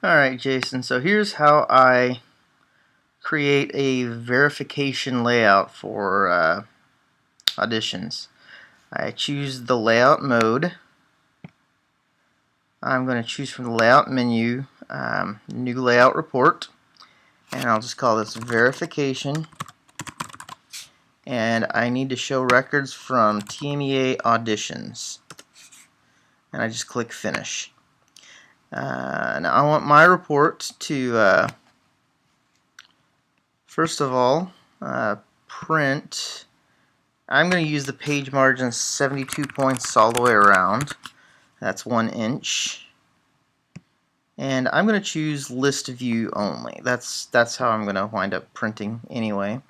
Alright, Jason, so here's how I create a verification layout for auditions. I choose the layout mode. I'm going to choose from the layout menu, new layout report, and I'll just call this verification. And I need to show records from TMEA auditions. And I just click finish. Now I want my report to first of all print. I'm going to use the page margin 72 points all the way around. That's 1 inch. And I'm going to choose list view only. That's how I'm going to wind up printing anyway.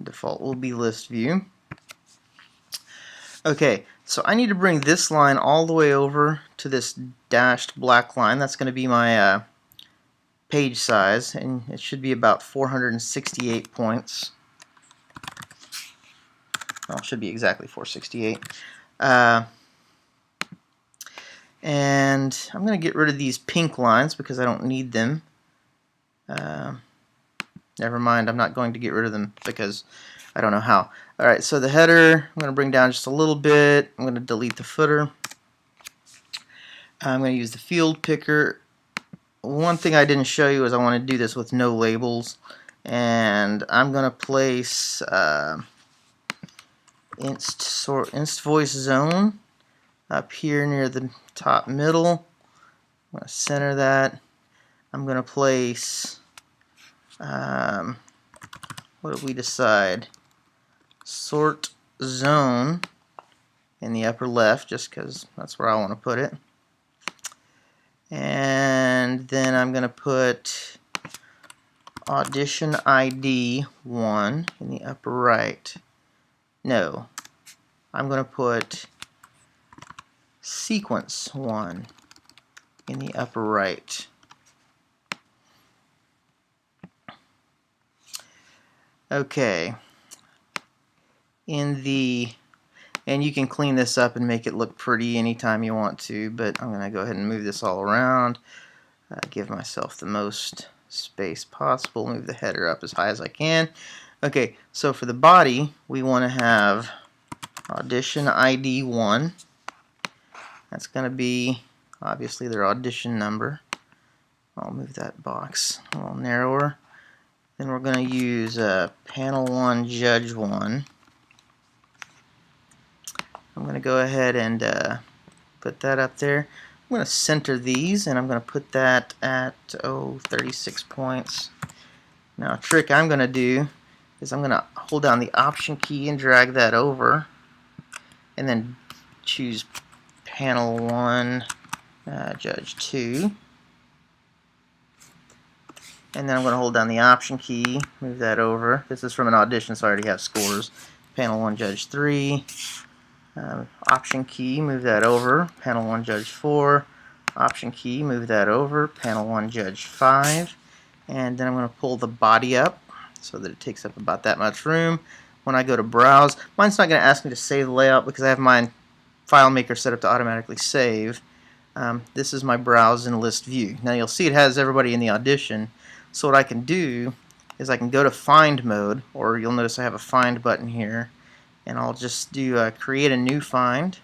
Default will be list view. Okay, so I need to bring this line all the way over to this dashed black line. That's going to be my page size, and it should be about 468 points. Well, it should be exactly 468. And I'm going to get rid of these pink lines because I don't need them. Never mind, I'm not going to get rid of them because I don't know how. Alright, so the header, I'm going to bring down just a little bit. I'm going to delete the footer. I'm going to use the field picker. One thing I didn't show you is I want to do this with no labels. And I'm going to place inst voice zone up here near the top middle. I'm going to center that. I'm going to place, what did we decide? Sort zone in the upper left, just because that's where I want to put it. And then I'm going to put audition ID 1 in the upper right. No, I'm going to put sequence 1 in the upper right. Okay. And you can clean this up and make it look pretty anytime you want to, but I'm going to go ahead and move this all around. Give myself the most space possible. Move the header up as high as I can. Okay, so for the body, we want to have audition ID 1. That's going to be obviously their audition number. I'll move that box a little narrower. Then we're going to use panel 1 judge 1. I'm going to go ahead and put that up there. I'm going to center these, and I'm going to put that at 36 points. Now a trick I'm going to do is I'm going to hold down the option key and drag that over, and then choose panel 1 judge 2. And then I'm going to hold down the option key, move that over. This is from an audition, so I already have scores. Panel 1 judge 3. Option key, move that over. Panel 1 judge 4. Option key, move that over. Panel 1 judge 5. And then I'm going to pull the body up so that it takes up about that much room. When I go to browse, mine's not going to ask me to save the layout because I have mine FileMaker set up to automatically save. This is my browse and list view. Now you'll see it has everybody in the audition. So what I can do is I can go to find mode, or you'll notice I have a find button here, and I'll just do create a new find,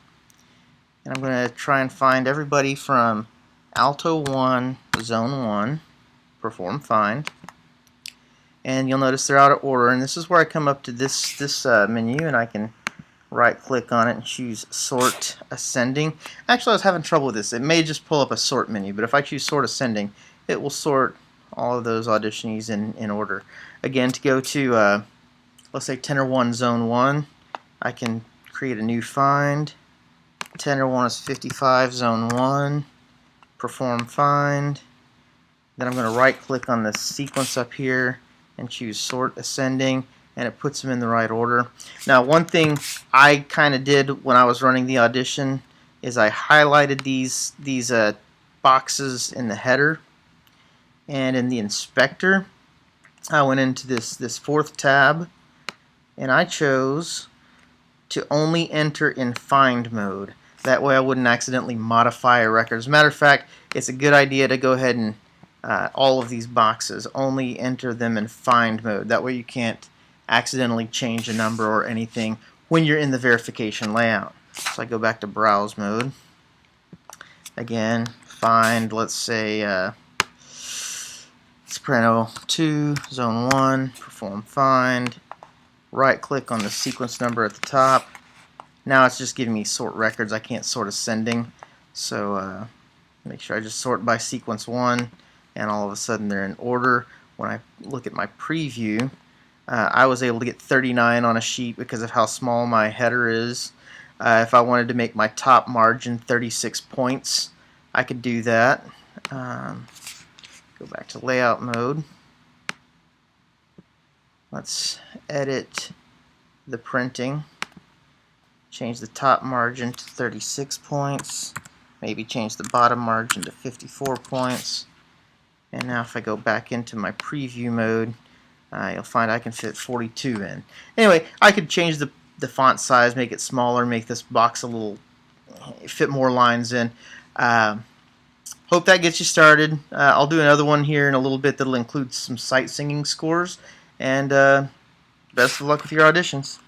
and I'm going to try and find everybody from Alto 1, Zone 1, perform find, and you'll notice they're out of order, and this is where I come up to this menu, and I can right click on it and choose sort ascending. Actually, I was having trouble with this. It may just pull up a sort menu, but if I choose sort ascending, it will sort all of those auditionees in order. Again, to go to let's say tenor 1 zone 1, I can create a new find. Tenor 1 is 55 zone 1, perform find. Then I'm going to right click on the sequence up here and choose sort ascending, and it puts them in the right order. Now one thing I kind of did when I was running the audition is I highlighted these boxes in the header, and in the inspector I went into this fourth tab, and I chose to only enter in find mode. That way I wouldn't accidentally modify a record. As a matter of fact, it's a good idea to go ahead and all of these boxes, only enter them in find mode. That way you can't accidentally change a number or anything when you're in the verification layout. So I go back to browse mode. Again, find, let's say Soprano 2, Zone 1, perform find. Right click on the sequence number at the top. Now it's just giving me sort records. I can't sort ascending, so make sure I just sort by sequence 1, and all of a sudden they're in order. When I look at my preview, I was able to get 39 on a sheet because of how small my header is. If I wanted to make my top margin 36 points, I could do that. Go back to layout mode. Let's edit the printing. Change the top margin to 36 points. Maybe change the bottom margin to 54 points. And now if I go back into my preview mode, you'll find I can fit 42 in. Anyway, I could change the font size, make it smaller, make this box a little, fit more lines in. Hope that gets you started. I'll do another one here in a little bit that'll include some sight singing scores. And best of luck with your auditions.